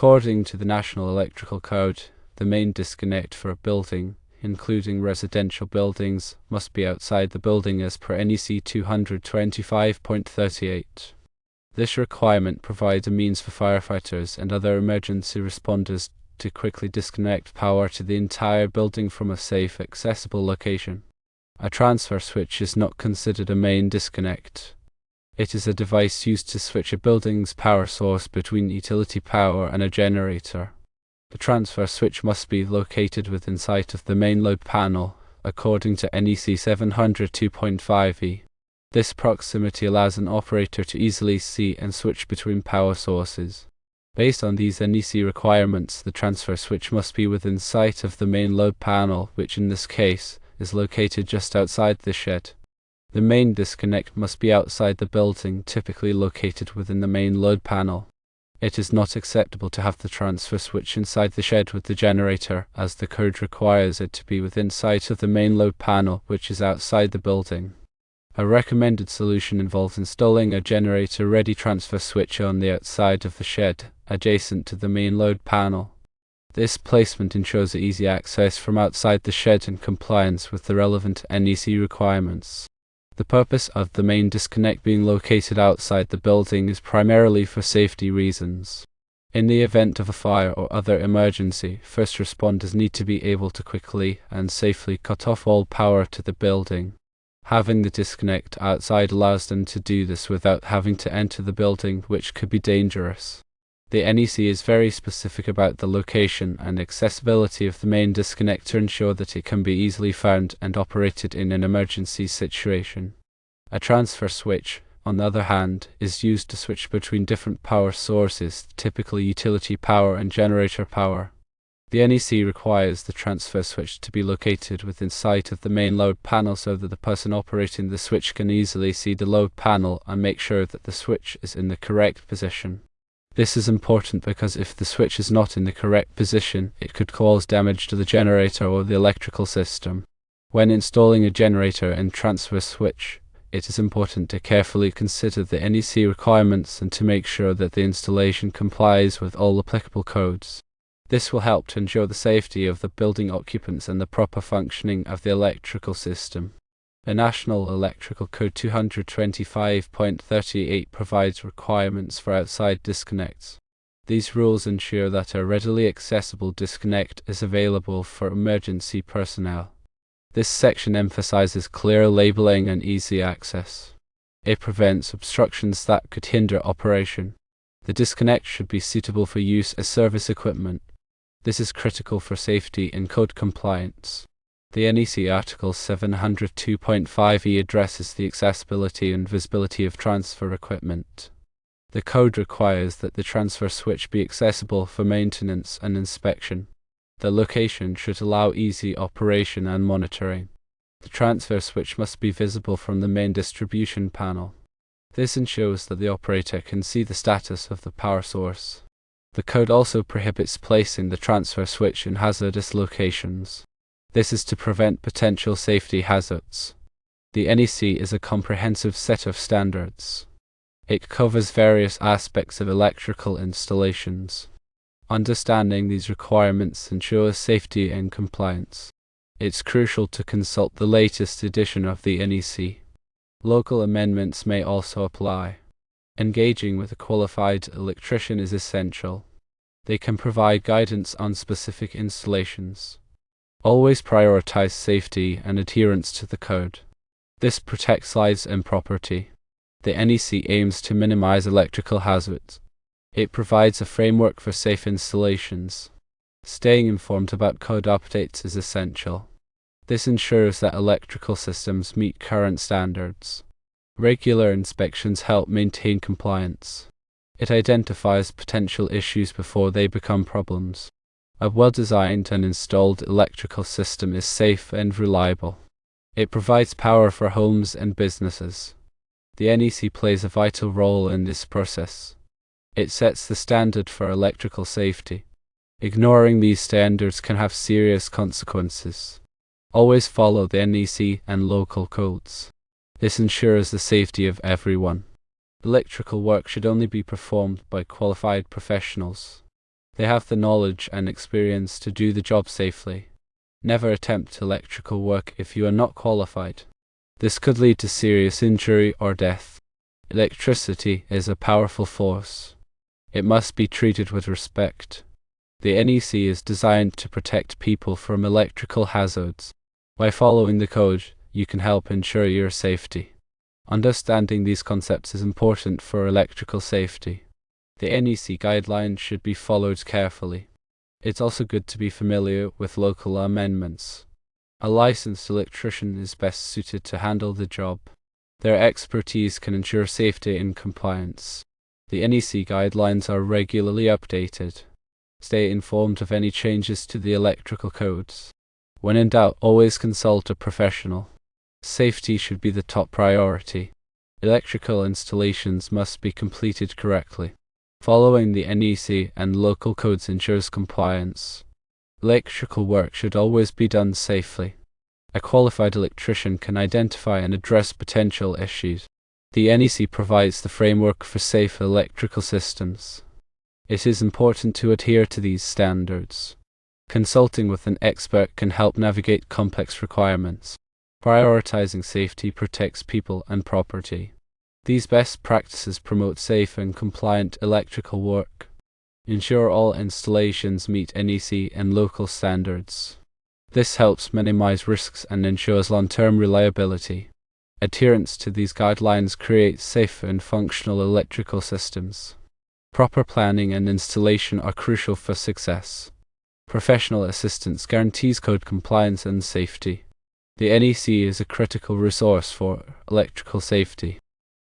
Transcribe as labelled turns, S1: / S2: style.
S1: According to the National Electrical Code, the main disconnect for a building, including residential buildings, must be outside the building as per NEC 225.38. This requirement provides a means for firefighters and other emergency responders to quickly disconnect power to the entire building from a safe, accessible location. A transfer switch is not considered a main disconnect. It is a device used to switch a building's power source between utility power and a generator. The transfer switch must be located within sight of the main load panel, according to NEC 702.5e. This proximity allows an operator to easily see and switch between power sources. Based on these NEC requirements, the transfer switch must be within sight of the main load panel, which in this case is located just outside the shed. The main disconnect must be outside the building, typically located within the main load panel. It is not acceptable to have the transfer switch inside the shed with the generator, as the code requires it to be within sight of the main load panel, which is outside the building. A recommended solution involves installing a generator-ready transfer switch on the outside of the shed, adjacent to the main load panel. This placement ensures easy access from outside the shed in compliance with the relevant NEC requirements. The purpose of the main disconnect being located outside the building is primarily for safety reasons. In the event of a fire or other emergency, first responders need to be able to quickly and safely cut off all power to the building. Having the disconnect outside allows them to do this without having to enter the building, which could be dangerous. The NEC is very specific about the location and accessibility of the main disconnect to ensure that it can be easily found and operated in an emergency situation. A transfer switch, on the other hand, is used to switch between different power sources, typically utility power and generator power. The NEC requires the transfer switch to be located within sight of the main load panel so that the person operating the switch can easily see the load panel and make sure that the switch is in the correct position. This is important because if the switch is not in the correct position, it could cause damage to the generator or the electrical system. When installing a generator and transfer switch, it is important to carefully consider the NEC requirements and to make sure that the installation complies with all applicable codes. This will help to ensure the safety of the building occupants and the proper functioning of the electrical system. The National Electrical Code 225.38 provides requirements for outside disconnects. These rules ensure that a readily accessible disconnect is available for emergency personnel. This section emphasizes clear labeling and easy access. It prevents obstructions that could hinder operation. The disconnect should be suitable for use as service equipment. This is critical for safety and code compliance. The NEC Article 702.5e addresses the accessibility and visibility of transfer equipment. The code requires that the transfer switch be accessible for maintenance and inspection. The location should allow easy operation and monitoring. The transfer switch must be visible from the main distribution panel. This ensures that the operator can see the status of the power source. The code also prohibits placing the transfer switch in hazardous locations. This is to prevent potential safety hazards. The NEC is a comprehensive set of standards. It covers various aspects of electrical installations. Understanding these requirements ensures safety and compliance. It's crucial to consult the latest edition of the NEC. Local amendments may also apply. Engaging with a qualified electrician is essential. They can provide guidance on specific installations. Always prioritize safety and adherence to the code. This protects lives and property. The NEC aims to minimize electrical hazards. It provides a framework for safe installations. Staying informed about code updates is essential. This ensures that electrical systems meet current standards. Regular inspections help maintain compliance. It identifies potential issues before they become problems. A well-designed and installed electrical system is safe and reliable. It provides power for homes and businesses. The NEC plays a vital role in this process. It sets the standard for electrical safety. Ignoring these standards can have serious consequences. Always follow the NEC and local codes. This ensures the safety of everyone. Electrical work should only be performed by qualified professionals. They have the knowledge and experience to do the job safely. Never attempt electrical work if you are not qualified. This could lead to serious injury or death. Electricity is a powerful force. It must be treated with respect. The NEC is designed to protect people from electrical hazards. By following the code, you can help ensure your safety. Understanding these concepts is important for electrical safety. The NEC guidelines should be followed carefully. It's also good to be familiar with local amendments. A licensed electrician is best suited to handle the job. Their expertise can ensure safety and compliance. The NEC guidelines are regularly updated. Stay informed of any changes to the electrical codes. When in doubt, always consult a professional. Safety should be the top priority. Electrical installations must be completed correctly. Following the NEC and local codes ensures compliance. Electrical work should always be done safely. A qualified electrician can identify and address potential issues. The NEC provides the framework for safe electrical systems. It is important to adhere to these standards. Consulting with an expert can help navigate complex requirements. Prioritizing safety protects people and property. These best practices promote safe and compliant electrical work. Ensure all installations meet NEC and local standards. This helps minimize risks and ensures long-term reliability. Adherence to these guidelines creates safe and functional electrical systems. Proper planning and installation are crucial for success. Professional assistance guarantees code compliance and safety. The NEC is a critical resource for electrical safety.